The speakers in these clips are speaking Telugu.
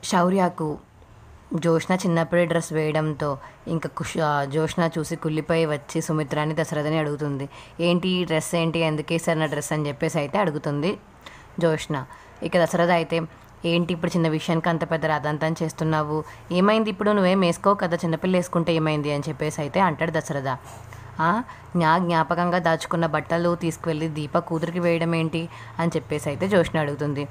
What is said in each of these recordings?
శౌర్యకు జోష్న చిన్నప్పుడే డ్రెస్ వేయడంతో ఇంకా జోష్న చూసి కుళ్ళిపోయి వచ్చి సుమిత్రాని దశరథని అడుగుతుంది. ఏంటి ఈ డ్రెస్ ఏంటి, ఎందుకు వేసారు నా డ్రెస్ అని చెప్పేసి అయితే అడుగుతుంది జోష్న. ఇక దశరథ అయితే ఏంటి ఇప్పుడు చిన్న విషయానికి అంత పెద్ద రాదంతం చేస్తున్నావు, ఏమైంది ఇప్పుడు, నువ్వేం వేసుకోవు కదా, చిన్నపిల్ల వేసుకుంటే ఏమైంది అని చెప్పేసి అయితే అంటాడు దశరథ. జ్ఞాపకంగా దాచుకున్న బట్టలు తీసుకువెళ్ళి దీప కూతురికి వేయడం ఏంటి అని చెప్పేసి అయితే జోష్న అడుగుతుంది.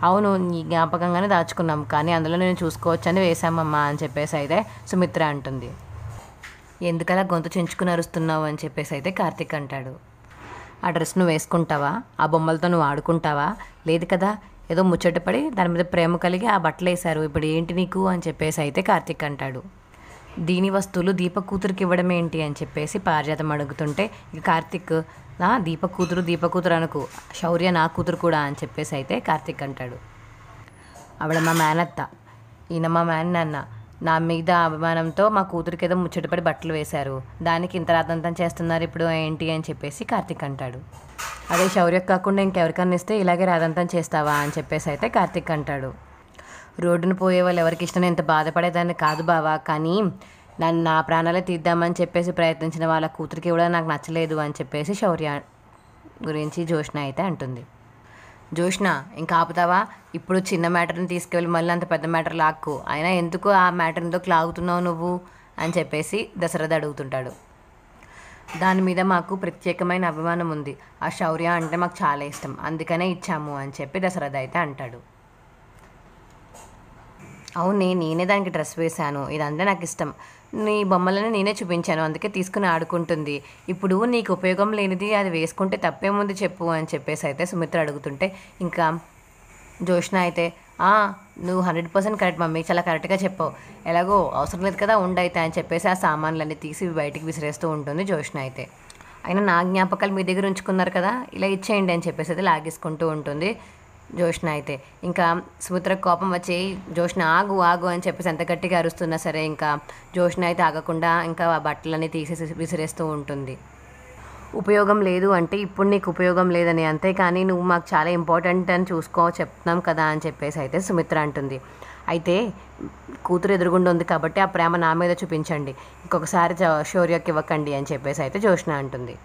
అవును, నీ జ్ఞాపకంగానే దాచుకున్నాం, కానీ అందులో నేను చూసుకోవచ్చని వేసామమ్మా అని చెప్పేసి అయితే సుమిత్ర అంటుంది. ఎందుకలా గొంతు చించుకుని అరుస్తున్నావు అని చెప్పేసి అయితే కార్తీక్ అంటాడు. ఆ డ్రెస్ నువ్వు వేసుకుంటావా, ఆ బొమ్మలతో నువ్వు ఆడుకుంటావా, లేదు కదా, ఏదో ముచ్చటపడి దాని మీద ప్రేమ కలిగి ఆ బట్టలు వేశారు, ఇప్పుడు ఏంటి నీకు అని చెప్పేసి అయితే కార్తీక్ అంటాడు. దీని వస్తువులు దీప కూతురికి ఇవ్వడం ఏంటి అని చెప్పేసి పారిజాతం అడుగుతుంటే ఇక కార్తీక్ దీప కూతురు అనుకు, శౌర్య నా కూతురు కూడా అని చెప్పేసి అయితే కార్తీక్ అంటాడు. ఆవిడ మా మేనత్త, ఈయన మా మేనన్న, నా మీద అభిమానంతో మా కూతురికి ఏదో ముచ్చటపడి బట్టలు వేశారు, దానికి ఇంత రాతంతం చేస్తున్నారు ఇప్పుడు ఏంటి అని చెప్పేసి కార్తీక్ అంటాడు. అదే శౌర్యకు కాకుండా ఇంకెవరికన్నా ఇస్తే ఇలాగే రాదంతం చేస్తావా అని చెప్పేసి అయితే కార్తీక్ అంటాడు. రోడ్డును పోయే వాళ్ళు ఎవరికి ఇష్టం ఎంత బాధపడేదాన్ని కాదు బావా, కానీ నన్ను నా ప్రాణాలే తీద్దామని చెప్పేసి ప్రయత్నించిన వాళ్ళ కూతురికి కూడా నాకు నచ్చలేదు అని చెప్పేసి శౌర్య గురించి జోష్న అయితే అంటుంది. జోష్న ఇంకా ఆపుతావా, ఇప్పుడు చిన్న మ్యాటర్ని తీసుకెళ్ళి మళ్ళీ అంత పెద్ద మ్యాటర్ లాక్కు, అయినా ఎందుకు ఆ మ్యాటర్ ఎందుకు లాగుతున్నావు నువ్వు అని చెప్పేసి దశరథ అడుగుతుంటాడు. దాని మీద మాకు ప్రత్యేకమైన అభిమానం ఉంది, ఆ శౌర్య అంటే మాకు చాలా ఇష్టం, అందుకనే ఇచ్చాము అని చెప్పి దశరథ అయితే అంటాడు. అవునే, నేనే దానికి డ్రెస్ వేశాను, ఇదంటే నాకు ఇష్టం, నీ బొమ్మలను నేనే చూపించాను, అందుకే తీసుకుని ఆడుకుంటుంది, ఇప్పుడు నీకు ఉపయోగం లేనిది అది వేసుకుంటే తప్పేముంది చెప్పు అని చెప్పేసి అయితే సుమిత్ర అడుగుతుంటే ఇంకా జోష్న అయితే నువ్వు 100% కరెక్ట్ మమ్మీ, చాలా కరెక్ట్గా చెప్పావు, ఎలాగో అవసరం లేదు కదా ఉండైతే అని చెప్పేసి ఆ సామాన్లన్నీ తీసి బయటికి విసిరేస్తూ ఉంటుంది జోష్న అయితే. అయినా నా జ్ఞాపకాలు మీ దగ్గర ఉంచుకున్నారు కదా, ఇలా ఇచ్చేయండి అని చెప్పేసి అయితే లాగేసుకుంటూ ఉంటుంది జోష్న అయితే. ఇంకా సుమిత్రకు కోపం వచ్చి జోష్న ఆగు ఆగు అని చెప్పేసి ఎంత గట్టిగా అరుస్తున్నా సరే ఇంకా జోష్న అయితే ఆగకుండా ఇంకా ఆ బట్టలన్నీ తీసేసి విసిరేస్తూ ఉంటుంది. ఉపయోగం లేదు అంటే ఇప్పుడు నీకు ఉపయోగం లేదని, అంతేకాని నువ్వు మాకు చాలా ఇంపార్టెంట్ అని చెప్తున్నాం కదా అని చెప్పేసి అయితే సుమిత్ర అంటుంది. అయితే కూతురు ఎదురుగుండా ఉంది కాబట్టి ఆ ప్రేమ నా మీద చూపించండి, ఇంకొకసారి శౌర్యకి ఇవ్వకండి అని చెప్పేసి అయితే జోష్న అంటుంది.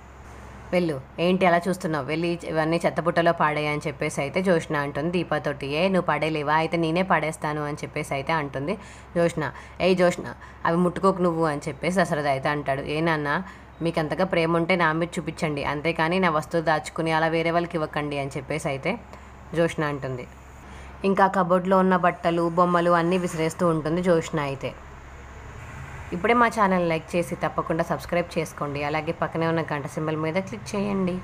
వెళ్ళు, ఏంటి అలా చూస్తున్నావు, వెళ్ళి ఇవన్నీ చెత్తబుట్టలో పాడేయి అని చెప్పేసి అయితే జోష్న అంటుంది దీపాతోటి. నువ్వు పడేలేవా, అయితే నేనే పడేస్తాను అని చెప్పేసి అయితే అంటుంది జోష్న. జోష్న అవి ముట్టుకోకు నువ్వు అని చెప్పేసి దశరథ అయితే అంటాడు. నాన్న, మీకు అంతగా ప్రేమ ఉంటే నా మీద చూపించండి, అంతేకాని నా వస్తువు దాచుకుని అలా వేరే వాళ్ళకి ఇవ్వకండి అని చెప్పేసి అయితే జోష్న అంటుంది. ఇంకా కబోర్డ్లో ఉన్న బట్టలు బొమ్మలు అన్నీ విసిరేస్తూ ఉంటుంది జోష్న అయితే. ఇప్పుడే మా ఛానల్ లైక్ చేసి తప్పకుండా సబ్స్క్రైబ్ చేసుకోండి, అలాగే పక్కనే ఉన్న గంట సింబల్ మీద క్లిక్ చేయండి.